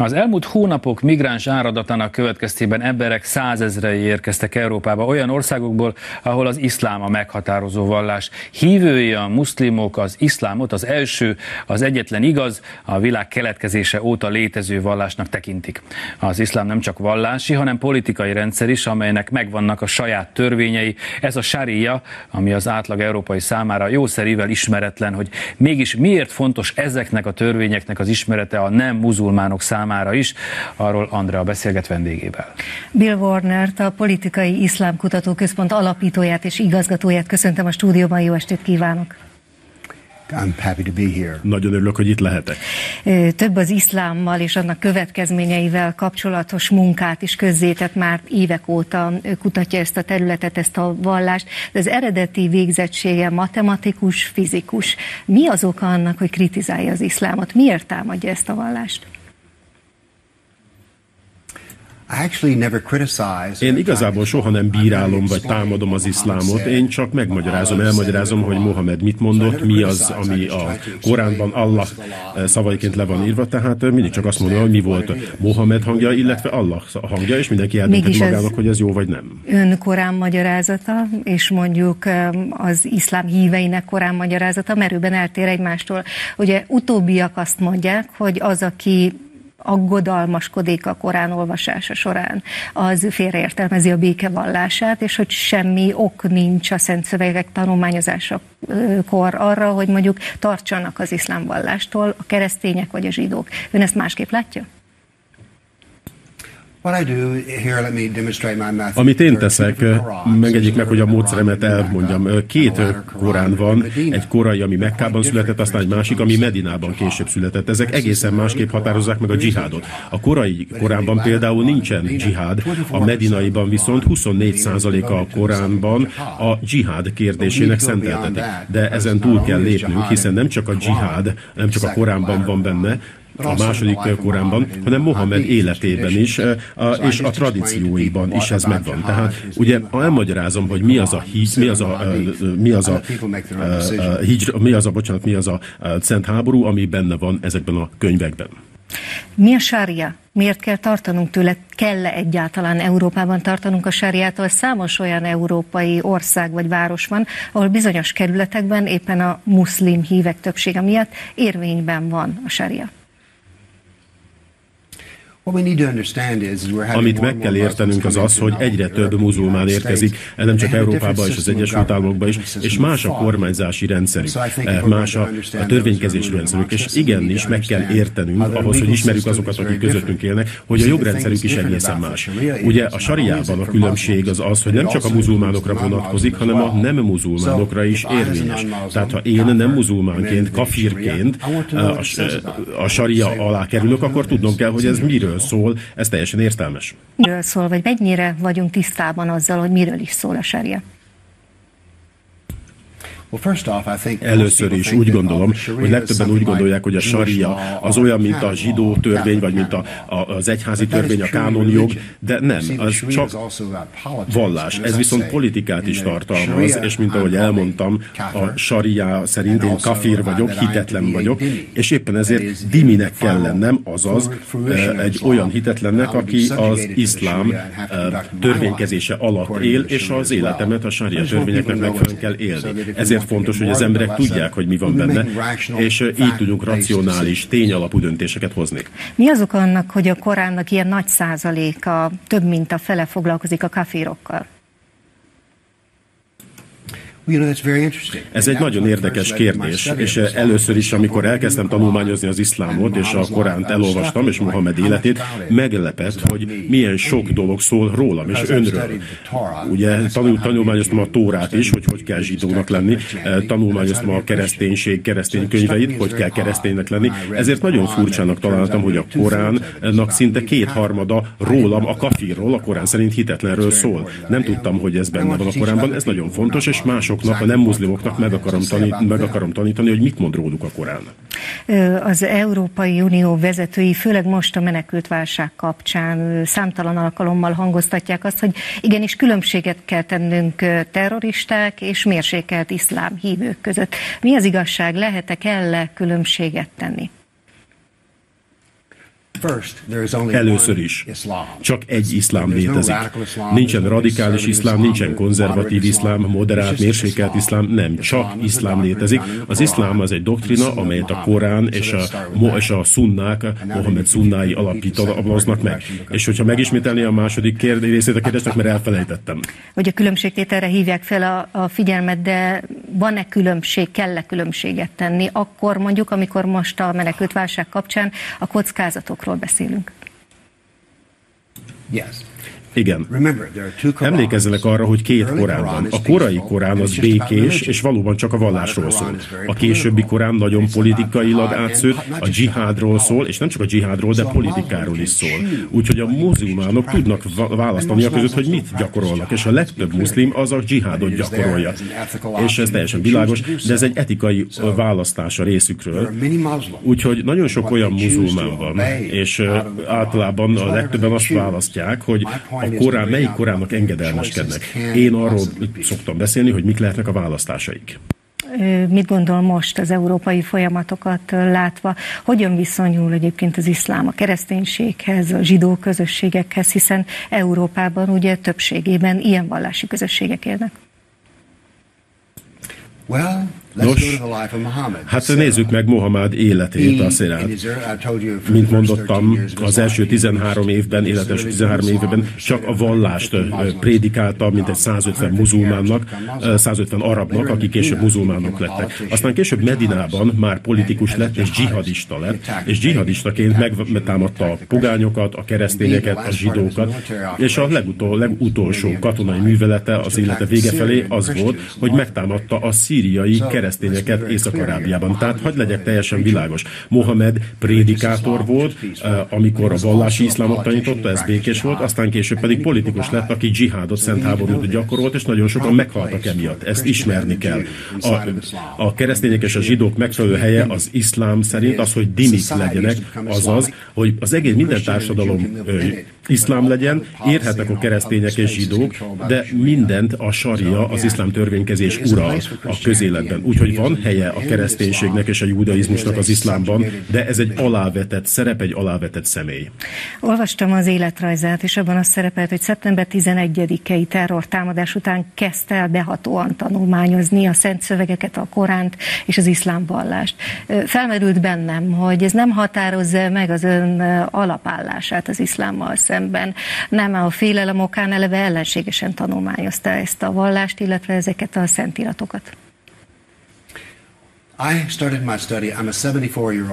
Az elmúlt hónapok migráns áradatának következtében emberek százezrei érkeztek Európába olyan országokból, ahol az iszlám a meghatározó vallás. Hívői a muszlimok az iszlámot az első, az egyetlen igaz, a világ keletkezése óta létező vallásnak tekintik. Az iszlám nem csak vallási, hanem politikai rendszer is, amelynek megvannak a saját törvényei. Ez a sária, ami az átlag európai számára jószerivel ismeretlen, hogy mégis miért fontos ezeknek a törvényeknek az ismerete a nem muzulmánok számára is. Arról Andrea beszélget vendégével. Bill Warnert, a Politikai Iszlám Kutatóközpont alapítóját és igazgatóját köszöntöm a stúdióban, jó estét kívánok! I'm happy to be here. Nagyon örülök, hogy itt lehetek. Több az iszlámmal és annak következményeivel kapcsolatos munkát is közzétett, már évek óta kutatja ezt a területet, ezt a vallást. De az eredeti végzettsége matematikus, fizikus. Mi az oka annak, hogy kritizálja az iszlámot? Miért támadja ezt a vallást? Én igazából soha nem bírálom vagy támadom az iszlámot, én csak elmagyarázom, hogy Mohamed mit mondott, mi az, ami a Koránban Allah szavaiként le van írva, tehát mindig csak azt mondom, hogy mi volt Mohamed hangja, illetve Allah hangja, és mindenki eldöntheti magának, hogy ez jó vagy nem. Ön Korán magyarázata, és mondjuk az iszlám híveinek Korán magyarázata merőben eltér egymástól. Ugye utóbbiak azt mondják, hogy az, aki aggodalmaskodik a Korán olvasása során, az félreértelmezi a béke vallását, és hogy semmi ok nincs a szent szövegek tanulmányozásakor arra, hogy mondjuk tartsanak az iszlám vallástól a keresztények vagy a zsidók. Ön ezt másképp látja? Amit én teszek, megegyik meg, hogy a módszeremet elmondjam. Két Korán van, egy korai, ami Mekkában született, aztán egy másik, ami Medinában később született. Ezek egészen másképp határozzák meg a dzsihádot. A korai Koránban például nincsen dzsihád, a medinaiban viszont 24%-a a Koránban a dzsihád kérdésének szenteltetik. De ezen túl kell lépnünk, hiszen nem csak a dzsihád, nem csak a Koránban van benne, a második Koránban, hanem Mohamed életében is, és a tradícióiban is ez megvan. Tehát ugye elmagyarázom, hogy mi az a szent háború, ami benne van ezekben a könyvekben. Mi a sária? Miért kell tartanunk tőle? Kell-e egyáltalán Európában tartanunk a sáriától? Számos olyan európai ország vagy város van, ahol bizonyos kerületekben éppen a muszlim hívek többsége miatt érvényben van a sária. Amit meg kell értenünk az az, hogy egyre több muzulmán érkezik, nem csak Európába és az Egyesült Államokba is, és más a kormányzási rendszerük, más a törvénykezési rendszerük, és igenis meg kell értenünk ahhoz, hogy ismerjük azokat, akik közöttünk élnek, hogy a jogrendszerük is egészen más. Ugye a sariában a különbség az az, hogy nem csak a muzulmánokra vonatkozik, hanem a nem muzulmánokra is érvényes. Tehát ha én nem muzulmánként, kafirként a saria alá kerülök, akkor tudnom kell, hogy ez miről szól, ez teljesen értelmes. Miről szól, vagy mennyire vagyunk tisztában azzal, hogy miről is szól a sária? Először is úgy gondolom, hogy legtöbben úgy gondolják, hogy a saria az olyan, mint a zsidó törvény, vagy mint az egyházi törvény, a kánonjog, de nem, az csak vallás. Ez viszont politikát is tartalmaz, és mint ahogy elmondtam, a saria szerint én kafir vagyok, hitetlen vagyok, és éppen ezért diminek kell lennem, azaz egy olyan hitetlennek, aki az iszlám törvénykezése alatt él, és az életemet a saria törvényeknek megfelelően kell élni. Ezért fontos, hogy az emberek tudják, hogy mi van benne, és így tudunk racionális, tényalapú döntéseket hozni. Mi az oka annak, hogy a Koránnak ilyen nagy százaléka, több mint a fele foglalkozik a kafirokkal? Ez egy nagyon érdekes kérdés, és először is, amikor elkezdtem tanulmányozni az iszlámot, és a Koránt elolvastam, és Mohamed életét, meglepett, hogy milyen sok dolog szól rólam és önről. Ugye tanulmányoztam a Tórát is, hogy kell zsidónak lenni, tanulmányoztam a keresztény könyveit, hogy kell kereszténynek lenni, ezért nagyon furcsának találtam, hogy a Koránnak szinte kétharmada rólam, a kafirról, a Korán szerint hitetlenről szól. Nem tudtam, hogy ez benne van a Koránban, ez nagyon fontos, és mások a nem muszlimoknak meg akarom tanítani, hogy mit mond róluk a Korán. Az Európai Unió vezetői, főleg most a menekültválság kapcsán számtalan alkalommal hangoztatják azt, hogy igenis különbséget kell tennünk terroristák és mérsékelt iszlám hívők között. Mi az igazság? Lehet-e, kell-e különbséget tenni? Először is csak egy iszlám létezik. Nincsen radikális iszlám, nincsen konzervatív iszlám, moderált, mérsékelt iszlám, nem, csak iszlám létezik. Az iszlám az egy doktrina, amelyet a Korán és a szunnák, Mohamed szunnái alapítoznak meg. És hogyha megismételni a második részét a kérdésnek, mert elfelejtettem. Hogy a különbségtételre hívják fel a figyelmet, de van-e különbség, kell-e különbséget tenni, akkor mondjuk, amikor most a menekültválság kapcsán a kockázatokról beszélünk? Yes. Igen. Emlékezzenek arra, hogy két Korán van. A korai Korán az békés, és valóban csak a vallásról szól. A későbbi Korán nagyon politikailag átszőtt, a dzsihádról szól, és nem csak a dzsihádról, de politikáról is szól. Úgyhogy a muzulmánok tudnak választani a között, hogy mit gyakorolnak, és a legtöbb muszlim az a dzsihádot gyakorolja. És ez teljesen világos, de ez egy etikai választás a részükről. Úgyhogy nagyon sok olyan muzulmán van, és általában a legtöbben azt választják, hogy a Korán, melyik Koránnak engedelmeskednek. Én arról szoktam beszélni, hogy mik lehetnek a választásaik. Mit gondol most az európai folyamatokat látva? Hogyan viszonyul egyébként az iszlám a kereszténységhez, a zsidó közösségekhez, hiszen Európában ugye többségében ilyen vallási közösségek élnek? Nos, hát nézzük meg Mohamed életét, a szirát. Mint mondottam, az első 13 évben, életes 13 évben csak a vallást prédikálta, mint egy 150 muzulmánnak, 150 arabnak, akik később muzulmánok lettek. Aztán később Medinában már politikus lett, és dzsihadista lett, és dzsihadistaként megtámadta a pogányokat, a keresztényeket, a zsidókat, és a legutolsó katonai művelete az élete vége felé az volt, hogy megtámadta a szíriai keresztényeket Észak-Arábiában. Tehát hadd legyek teljesen világos. Mohamed prédikátor volt, amikor a vallási iszlámot tanította, ez békés volt, aztán később pedig politikus lett, aki dzsihádot, szent háborút gyakorolt, és nagyon sokan meghaltak emiatt. Ezt ismerni kell. A keresztények és a zsidók megfelelő helye az iszlám szerint az, hogy dimik legyenek, azaz, hogy az egész minden társadalom iszlám legyen, érhetnek a keresztények és zsidók, de mindent a saria, az iszlám törvénykezés ural a közéletben. Úgyhogy van helye a kereszténységnek és a judaizmusnak az iszlámban, de ez egy alávetett szerep, egy alávetett személy. Olvastam az életrajzát, és abban az szerepelt, hogy szeptember 11-i terrortámadás után kezdte el behatóan tanulmányozni a szent szövegeket, a Koránt és az iszlám vallást. Felmerült bennem, hogy ez nem határozza meg az ön alapállását az iszlámmal szemben. Nem a félelem okán eleve ellenségesen tanulmányozta ezt a vallást, illetve ezeket a szentiratokat.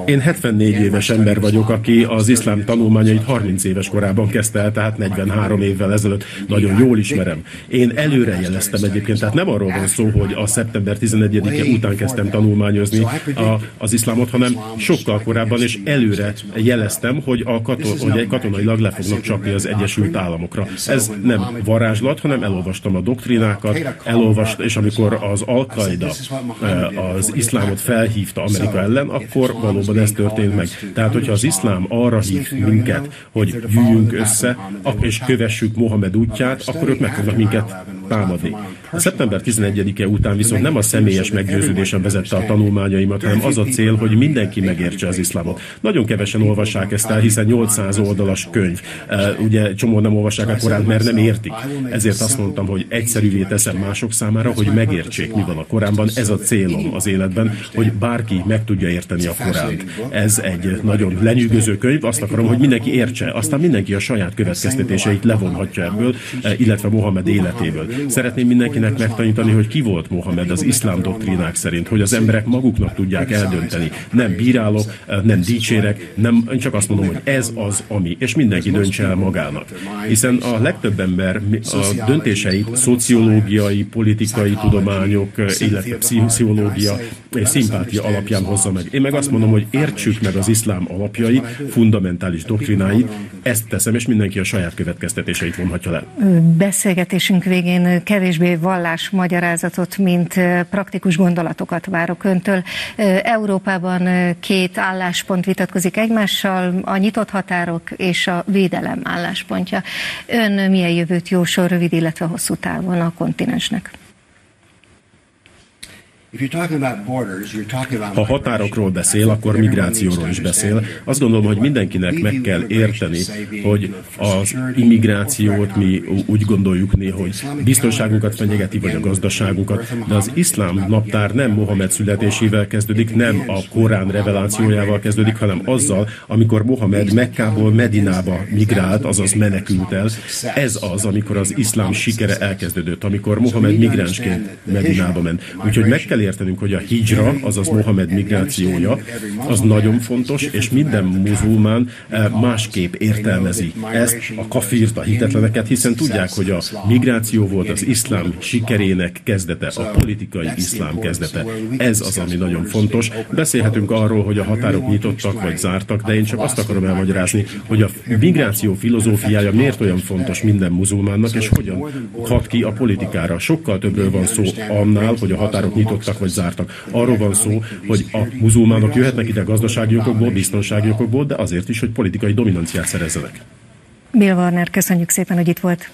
Én 74 éves ember vagyok, aki az iszlám tanulmányait 30 éves korában kezdte el, tehát 43 évvel ezelőtt. Nagyon jól ismerem. Én előre jeleztem egyébként, tehát nem arról van szó, hogy a szeptember 11-e után kezdtem tanulmányozni az iszlámot, hanem sokkal korábban, és előre jeleztem, hogy katonailag le fognak csapni az Egyesült Államokra. Ez nem varázslat, hanem elolvastam a doktrinákat, és amikor az Al-Qaida az iszlámot felhívta Amerika ellen, akkor valóban ez történt meg. Tehát, hogyha az iszlám arra hív minket, hogy gyűjjünk össze, és kövessük Mohamed útját, akkor ők meg fognak minket támadni. A szeptember 11-e után viszont nem a személyes meggyőződésem vezette a tanulmányaimat, hanem az a cél, hogy mindenki megértse az iszlámot. Nagyon kevesen olvassák ezt el, hiszen 800 oldalas könyv. Ugye csomó nem olvassák a Koránt, mert nem értik. Ezért azt mondtam, hogy egyszerűvé teszem mások számára, hogy megértsék, mi van a Koránban. Ez a célom az életben, hogy bárki meg tudja érteni a Koránt. Ez egy nagyon lenyűgöző könyv, azt akarom, hogy mindenki értse, aztán mindenki a saját következtetéseit levonhatja ebből, illetve Mohamed életéből. Szeretném mindenkinek megtanítani, hogy ki volt Mohamed az iszlám doktrínák szerint, hogy az emberek maguknak tudják eldönteni. Nem bírálok, nem dicsérek, nem, csak azt mondom, hogy ez az, ami, és mindenki döntse el magának. Hiszen a legtöbb ember a döntéseit szociológiai, politikai tudományok, illetve pszichológia és szimpátia alapján hozza meg. Én meg azt mondom, hogy értsük meg az iszlám alapjait, fundamentális doktrináit, ezt teszem, és mindenki a saját következtetéseit vonhatja le. Beszélgetésünk végén kevésbé vallásmagyarázatot, mint praktikus gondolatokat várok öntől. Európában két álláspont vitatkozik egymással, a nyitott határok és a védelem álláspontja. Ön milyen jövőt jósol rövid, illetve hosszú távon a kontinensnek? Ha határokról beszél, akkor migrációról is beszél. Azt gondolom, hogy mindenkinek meg kell érteni, hogy az immigrációt mi úgy gondoljuk néha, hogy biztonságunkat fenyegeti, vagy a gazdaságunkat, de az iszlám naptár nem Mohamed születésével kezdődik, nem a Korán revelációjával kezdődik, hanem azzal, amikor Mohamed Mekkából Medinába migrált, azaz menekült el. Ez az, amikor az iszlám sikere elkezdődött, amikor Mohamed migránsként Medinába ment. Úgyhogy meg kell értenünk, hogy a hijra, azaz Mohamed migrációja, az nagyon fontos, és minden muzulmán másképp értelmezi ezt, a kafirt, a hitetleneket, hiszen tudják, hogy a migráció volt az iszlám sikerének kezdete, a politikai iszlám kezdete. Ez az, ami nagyon fontos. Beszélhetünk arról, hogy a határok nyitottak vagy zártak, de én csak azt akarom elmagyarázni, hogy a migráció filozófiája miért olyan fontos minden muzulmánnak, és hogyan hat ki a politikára. Sokkal többről van szó annál, hogy a határok nyitottak vagy zártak. Arról van szó, hogy a muzulmánok jöhetnek ide gazdasági okokból, biztonsági okokból, de azért is, hogy politikai dominanciát szerezzenek. Bill Warner, köszönjük szépen, hogy itt volt.